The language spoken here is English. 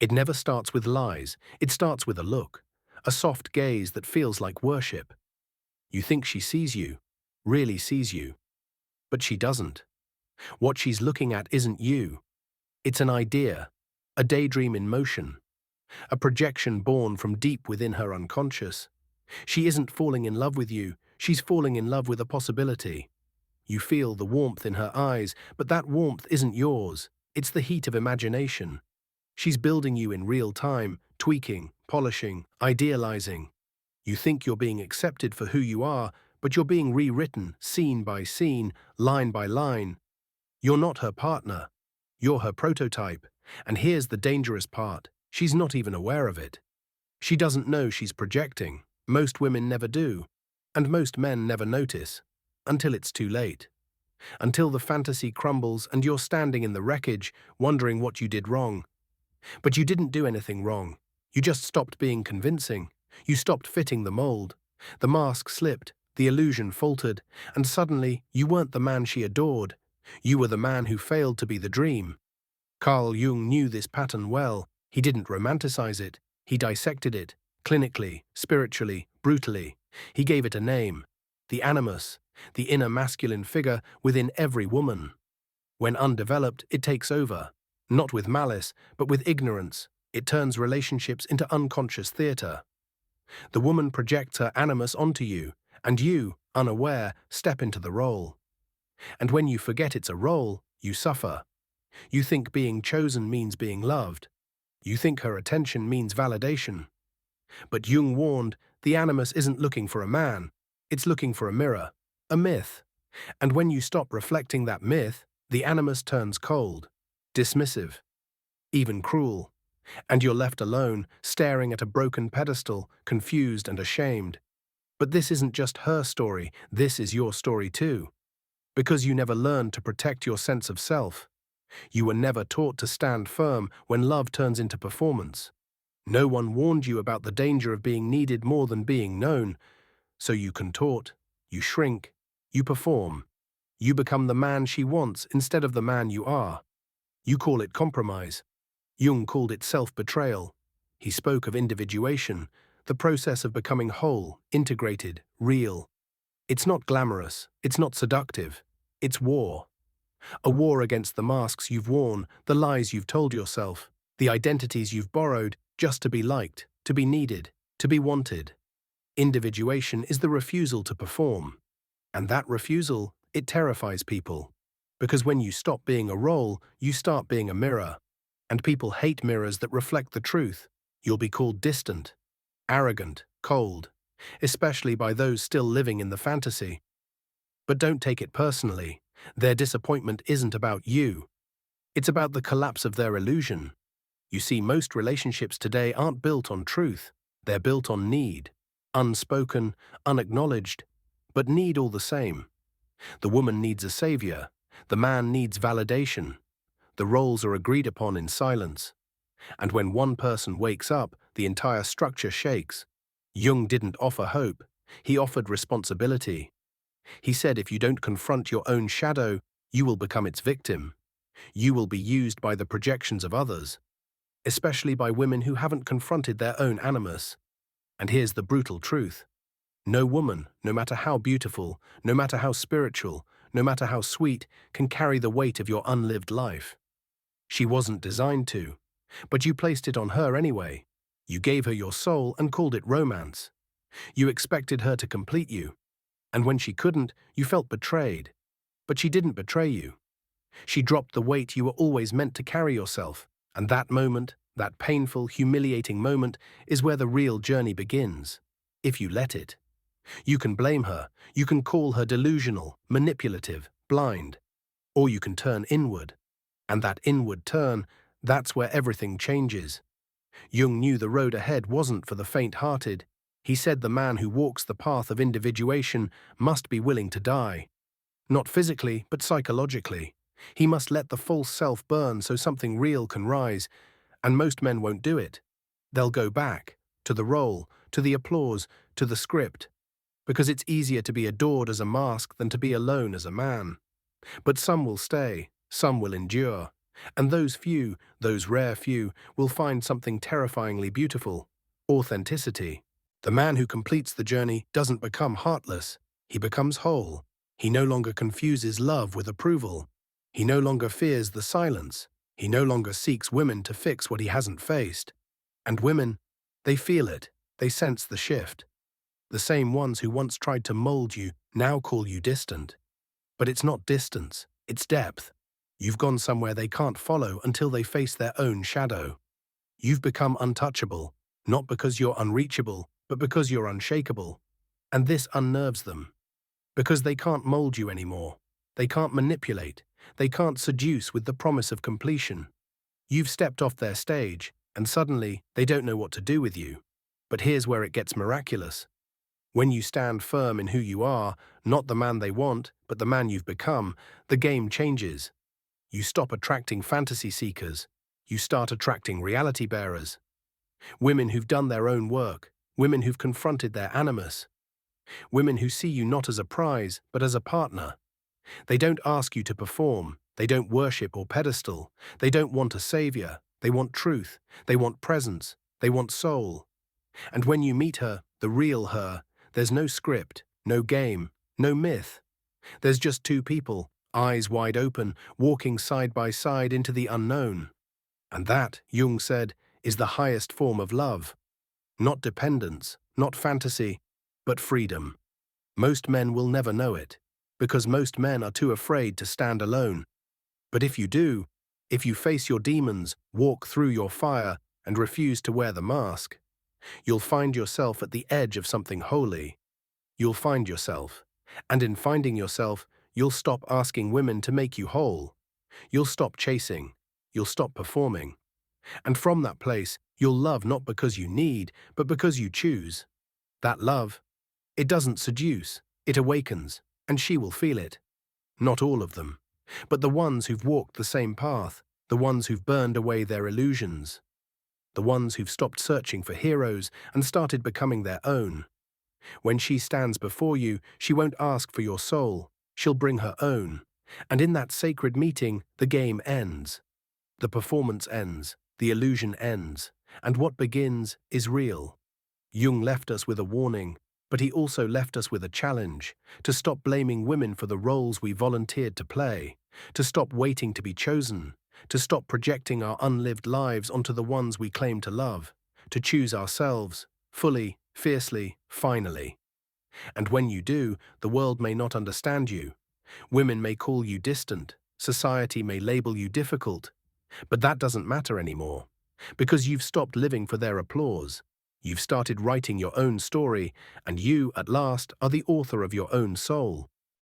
It never starts with lies, it starts with a look, a soft gaze that feels like worship. You think she sees you, really sees you, but she doesn't. What she's looking at isn't you. It's an idea, a daydream in motion, a projection born from deep within her unconscious. She isn't falling in love with you, she's falling in love with a possibility. You feel the warmth in her eyes, but that warmth isn't yours. It's the heat of imagination. She's building you in real time, tweaking, polishing, idealizing. You think you're being accepted for who you are, but you're being rewritten, scene by scene, line by line. You're not her partner. You're her prototype. And here's the dangerous part. She's not even aware of it. She doesn't know she's projecting. Most women never do. And most men never notice. Until it's too late. Until the fantasy crumbles and you're standing in the wreckage, wondering what you did wrong. But you didn't do anything wrong. You just stopped being convincing. You stopped fitting the mold. The mask slipped, the illusion faltered, and suddenly you weren't the man she adored. You were the man who failed to be the dream. Carl Jung knew this pattern well. He didn't romanticize it. He dissected it, clinically, spiritually, brutally. He gave it a name. The Animus, the inner masculine figure within every woman. When undeveloped, it takes over. Not with malice, but with ignorance. It turns relationships into unconscious theater. The woman projects her animus onto you, and you, unaware, step into the role. And when you forget it's a role, you suffer. You think being chosen means being loved. You think her attention means validation. But Jung warned, the animus isn't looking for a man, it's looking for a mirror, a myth. And when you stop reflecting that myth, the animus turns cold, dismissive, even cruel. And you're left alone, staring at a broken pedestal, confused and ashamed. But this isn't just her story, this is your story too. Because you never learned to protect your sense of self. You were never taught to stand firm when love turns into performance. No one warned you about the danger of being needed more than being known. So you contort, you shrink, you perform. You become the man she wants instead of the man you are. You call it compromise. Jung called it self-betrayal. He spoke of individuation, the process of becoming whole, integrated, real. It's not glamorous, it's not seductive, it's war. A war against the masks you've worn, the lies you've told yourself, the identities you've borrowed just to be liked, to be needed, to be wanted. Individuation is the refusal to perform. And that refusal, it terrifies people. Because when you stop being a role, you start being a mirror. And people hate mirrors that reflect the truth. You'll be called distant, arrogant, cold, especially by those still living in the fantasy. But don't take it personally. Their disappointment isn't about you. It's about the collapse of their illusion. You see, most relationships today aren't built on truth. They're built on need. Unspoken, unacknowledged, but need all the same. The woman needs a savior. The man needs validation. The roles are agreed upon in silence. And when one person wakes up, the entire structure shakes. Jung didn't offer hope. He offered responsibility. He said if you don't confront your own shadow, you will become its victim. You will be used by the projections of others, especially by women who haven't confronted their own animus. And here's the brutal truth. No woman, no matter how beautiful, no matter how spiritual, no matter how sweet, can carry the weight of your unlived life. She wasn't designed to, but you placed it on her anyway. You gave her your soul and called it romance. You expected her to complete you. And when she couldn't, you felt betrayed. But she didn't betray you. She dropped the weight you were always meant to carry yourself. And that moment, that painful, humiliating moment, is where the real journey begins. If you let it. You can blame her. You can call her delusional, manipulative, blind. Or you can turn inward. And that inward turn, that's where everything changes. Jung knew the road ahead wasn't for the faint-hearted. He said the man who walks the path of individuation must be willing to die. Not physically, but psychologically. He must let the false self burn so something real can rise, and most men won't do it. They'll go back, to the role, to the applause, to the script, because it's easier to be adored as a mask than to be alone as a man. But some will stay, some will endure, And those few, those rare few, will find something terrifyingly beautiful: authenticity. The man who completes the journey doesn't become heartless, he becomes whole. He no longer confuses love with approval. He no longer fears the silence. He no longer seeks women to fix what he hasn't faced. And women, they feel it, they sense the shift. The same ones who once tried to mold you now call you distant. But it's not distance, it's depth. You've gone somewhere they can't follow until they face their own shadow. You've become untouchable, not because you're unreachable, but because you're unshakable. And this unnerves them. Because they can't mold you anymore. They can't manipulate. They can't seduce with the promise of completion. You've stepped off their stage, and suddenly they don't know what to do with you. But here's where it gets miraculous. When you stand firm in who you are, not the man they want, but the man you've become, the game changes. You stop attracting fantasy seekers. You start attracting reality bearers. Women who've done their own work. Women who've confronted their animus. Women who see you not as a prize, but as a partner. They don't ask you to perform. They don't worship or pedestal. They don't want a savior. They want truth. They want presence. They want soul. And when you meet her, the real her, there's no script, no game, no myth. There's just two people, eyes wide open, walking side by side into the unknown. And that, Jung said, is the highest form of love. Not dependence, not fantasy, but freedom. Most men will never know it, because most men are too afraid to stand alone. But if you do, if you face your demons, walk through your fire, and refuse to wear the mask, you'll find yourself at the edge of something holy. You'll find yourself. And in finding yourself, you'll stop asking women to make you whole. You'll stop chasing. You'll stop performing. And from that place, you'll love not because you need, but because you choose. That love, it doesn't seduce, it awakens, and she will feel it. Not all of them, but the ones who've walked the same path, the ones who've burned away their illusions, the ones who've stopped searching for heroes and started becoming their own. When she stands before you, she won't ask for your soul, she'll bring her own. And in that sacred meeting, the game ends. The performance ends, the illusion ends, and what begins is real. Jung left us with a warning, but he also left us with a challenge: to stop blaming women for the roles we volunteered to play, to stop waiting to be chosen, to stop projecting our unlived lives onto the ones we claim to love, to choose ourselves, fully, fiercely, finally. And when you do, the world may not understand you. Women may call you distant, society may label you difficult, but that doesn't matter anymore, because you've stopped living for their applause. You've started writing your own story, and you, at last, are the author of your own soul.